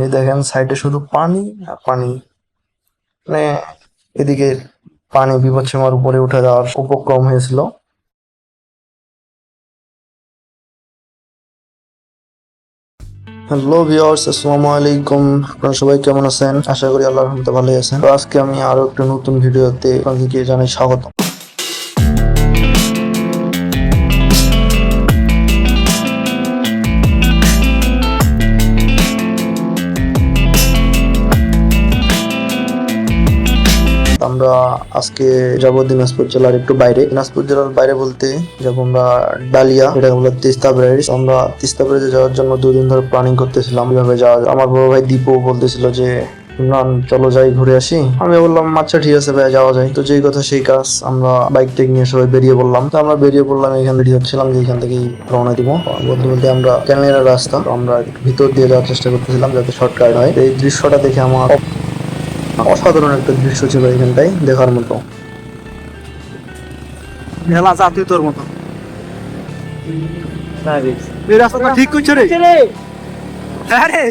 এই দেখেন সাইডে শুধু পানি আর পানি। মানে এদিকে পানি বিপদসীমার উপরে উঠে যাওয়ার উপক্রম হয়েছিল। হ্যালো ভিউয়ার্স, আসসালামু আলাইকুম। আপনারা সবাই কেমন আছেন? আশা করি আল্লাহর রহমতে ভালোই আছেন। তো আজকে আমি আরো একটা নতুন ভিডিওতে আপনাদেরকে জানাই স্বাগত। আমরা আজকে যাব দিনাজপুর জেলার একটু বাইরে। দিনাজপুর জেলার বাইরে বলতে যাব আমরা ডালিয়া, এটা হলো তিস্তা ব্রিজ। আমরা তিস্তা ব্রিজে যাওয়ার জন্য 2 দিন ধরে প্ল্যানিং করতেছিলাম কিভাবে যাওয়া যায়। আমার বড় ভাই দীপু বলতেছিল যে ইমরান চলো যাই ঘুরে আসি। আমি বললাম আচ্ছা ঠিক আছে ভাই, যাওয়া যায়। তো যেই কথা সেই কাজ, আমরা বাইক টেক নিয়ে সবাই বেরিয়ে পড়লাম। তো আমরা বেরিয়ে পড়লাম, এখানে রেডি হচ্ছিলাম যে এখান থেকেই রওনা দিব। বলতে বলতে আমরা ক্যামেরার রাস্তা, তো আমরা ভিতর দিয়ে যাওয়ার চেষ্টা করতেছিলাম যাতে শর্টকাট হয়। এই দৃশ্যটা দেখে আমার অসাধারণ একটা দৃশ্য ছিল এখানটাই দেখার মতো। মেলা জাতি তোর মতো এই রাস্তাটা ঠিক করছে রে। হ্যাঁ রে,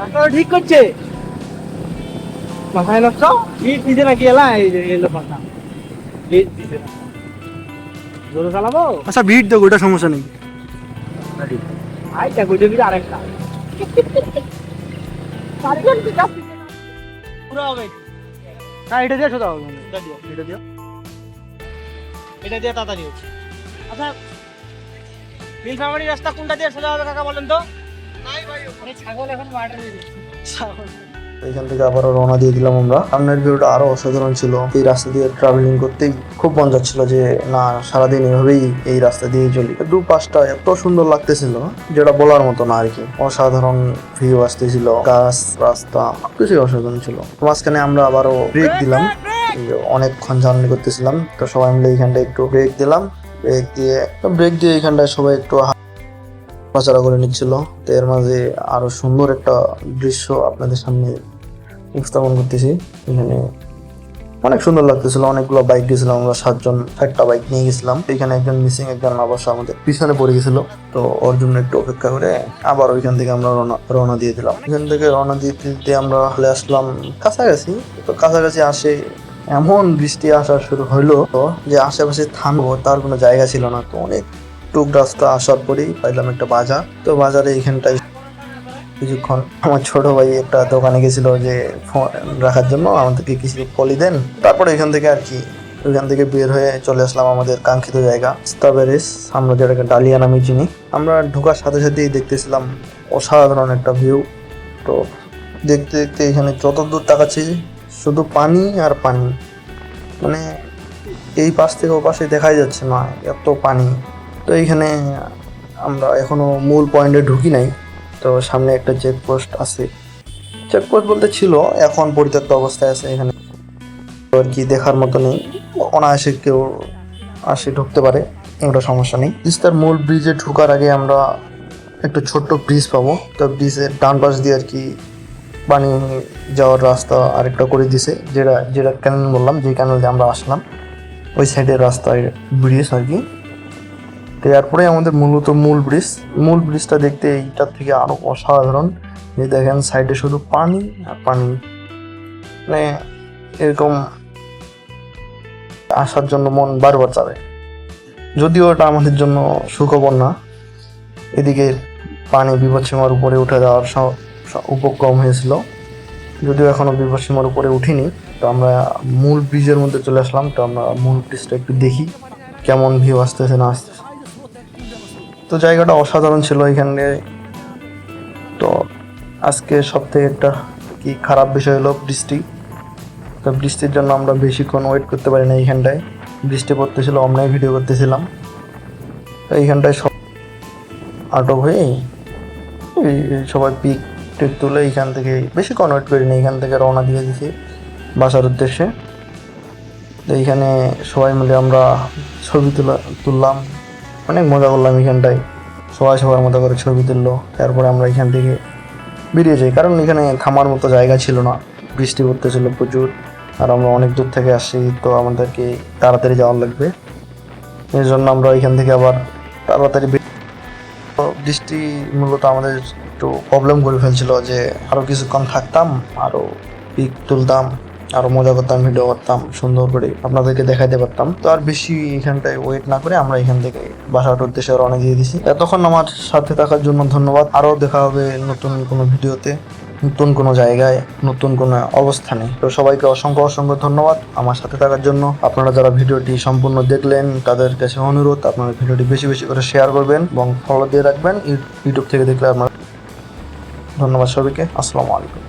রাস্তাটা ঠিক করছে। মাথায় নষ্ট ইট দিতে নাকি এলা এই যে এলো পাতা ইট দিতে না জোরে চালাবো। আচ্ছা ভিড় তো ওটা সমস্যা নেই। আইটা গুজে গিয়ে আরেকটা পারবেন কি কাজ পুরো হবে। হ্যাঁ এটা দিয়ে সোজা হবে, এটা দিও এটা দিয়ে তাড়াতাড়ি হচ্ছে। আচ্ছা নীলফামারী রাস্তা কোনটা দিয়ে সোজা হবে কাকা বলেন তো? নাই ভাই ওখানে ছাগল এখন মাঠে ছাগল। এখান থেকে আবারও রওনা দিয়ে দিলাম আমরা। সামনের ভিউটা আরো অসাধারণ ছিল। এই রাস্তা দিয়ে ট্রাভেলিং করতেই খুব মন যাচ্ছিল যে না সারাদিন এভাবেই এই রাস্তা দিয়ে চলি। দুপাশটা এত সুন্দর লাগতেছিল যেটা বলার মতো না আর কি। অসাধারণ ভিউ আসতেছিল, গাছ, রাস্তা কিছুই অসাধারণ ছিল। মাঝখানে আমরা আবারও ব্রেক দিলাম, অনেকক্ষণ জার্নি করতেছিলাম। তো সবাই মিলে এখানটা একটু ব্রেক দিলাম। ব্রেক দিয়ে এখানটায় সবাই একটু নড়াচড়া করে নিচ্ছিল। তো এর মাঝে আরো সুন্দর একটা দৃশ্য আপনাদের সামনে উপস্থাপন করতেছি। এখানে অনেক সুন্দর লাগতেছিল। অনেকগুলো বাইক গেছিলাম আমরা, 7 জন 7টা বাইক নিয়ে গেছিলাম। এখানে একজন মিসিং, একজন অবশ্য আমাদের পিছনে পড়ে গেছিল। তো ওর জন্য একটু অপেক্ষা করে আবার ওইখান থেকে আমরা রওনা দিয়ে দিলাম। এখান থেকে রওনা দিতে আমরা হলে আসলাম কাছাকাছি। তো কাছাকাছি আসে এমন বৃষ্টি আসা শুরু হইলো যে আশেপাশে থামবো তার কোনো জায়গা ছিল না। তো অনেক টুক রাস্তা আসার পরেই পাইলাম একটা বাজার। তো বাজারে এখানটায় কিছুক্ষণ আমার ছোট ভাই একটা দোকানে গেছিল যে ফোন রাখার জন্য, আমাদেরকে কিছু পলি দেন। তারপরে এখান থেকে আর কি ওইখান থেকে বের হয়ে চলে আসলাম আমাদের কাঙ্ক্ষিত জায়গা তিস্তা ব্রিজ, আমরা যেটাকে ডালিয়া নামে চিনি। আমরা ঢোকার সাথে সাথেই দেখতেছিলাম অসাধারণ একটা ভিউ। তো দেখতে দেখতে এখানে যতদূর তাকাচ্ছি শুধু পানি আর পানি। মানে এই পাশ থেকে ও পাশে দেখাই যাচ্ছে না, এত পানি। তো এইখানে আমরা এখনো মূল পয়েন্টে ঢুকি নাই। তো সামনে একটা চেকপোস্ট আছে, চেকপোস্ট বলতে ছিল, এখন পরিত্যক্ত অবস্থায় আছে। এখানে আর কি দেখার মতো নেই, অনায়াসে কেউ আসে ঢুকতে পারে, ওটা সমস্যা নেই। তিস্তার মূল ব্রিজে ঢোকার আগে আমরা একটা ছোট্ট ব্রিজ পাবো। তো ব্রিজের ডান পাশ দিয়ে আর কি পানি যাওয়ার রাস্তা আরেকটা করে দিছে, যেটা ক্যানেল বললাম, যে ক্যানেল দিয়ে আমরা আসলাম ওই সাইডের রাস্তায় ব্রিজ আর কি। তো এরপরে আমাদের মূলত মূল ব্রিজটা দেখতে এইটার থেকে আরো অসাধারণ। যে দেখেন সাইডে শুধু পানি আর পানি। মানে এরকম আসার জন্য মন বারবার চাবে। যদিও এটা আমাদের জন্য সুখবর না, এদিকে পানি বিপদসীমার উপরে উঠে যাওয়ার উপক্রম হয়েছিল। যদিও এখনো বিপদসীমার উপরে উঠিনি। তো আমরা মূল ব্রিজের মধ্যে চলে আসলাম। তো আমরা মূল ব্রিজটা একটু দেখি কেমন ভিউ আসতেছে না আসতেছে। তো জায়গাটা অসাধারণ ছিল এখানে। তো আজকে সব থেকে একটা কি খারাপ বিষয় হলো বৃষ্টি। তো বৃষ্টির জন্য আমরা বেশিক্ষণ ওয়েট করতে পারি না এইখানটায়। বৃষ্টি পড়তেছিল, অমনাই ভিডিও করতেছিলাম। তো এইখানটায় সব আটক হয়ে সবাই পিক টিক তুলে এইখান থেকে বেশিক্ষণ ওয়েট করি না, এইখান থেকে রওনা দিয়ে দিছি বাসার উদ্দেশ্যে। তো এইখানে সবাই মিলে আমরা ছবি তুললাম, অনেক মজা করলাম এইখানটায়। সবাই সবার মতো করে ছবি তুললো। তারপরে আমরা এখান থেকে বেরিয়ে যাই, কারণ এখানে থামার মতো জায়গা ছিল না, বৃষ্টি পড়তেছিল প্রচুর। আর আমরা অনেক দূর থেকে আসছি, তো আমাদেরকে তাড়াতাড়ি যাওয়ার লাগবে। এর জন্য আমরা এখান থেকে আবার তাড়াতাড়ি বৃষ্টি মূলত আমাদের একটু প্রবলেম করে ফেলছিল, যে আরো কিছুক্ষণ থাকতাম, আরো পিক তুলতাম, আরো মজা করতাম, ভিডিও করতাম, সুন্দর করে আপনাদেরকে দেখাইতে পারতাম। তো আর বেশি এখানটায় ওয়েট না করে আমরা এখান থেকে বাসার উদ্দেশ্যে রওনা দিয়ে দিছি। এতক্ষণ আমার সাথে থাকার জন্য ধন্যবাদ। আরো দেখা হবে নতুন কোনো ভিডিওতে, নতুন কোনো জায়গায়, নতুন কোনো অবস্থানে। তো সবাইকে অসংখ্য অসংখ্য ধন্যবাদ আমার সাথে থাকার জন্য। আপনারা যারা ভিডিওটি সম্পূর্ণ দেখলেন তাদের কাছে অনুরোধ, আপনারা ভিডিওটি বেশি বেশি করে শেয়ার করবেন এবং ফলো দিয়ে রাখবেন ইউটিউব থেকে দেখলে আপনারা। ধন্যবাদ সবাইকে, আসসালামু আলাইকুম।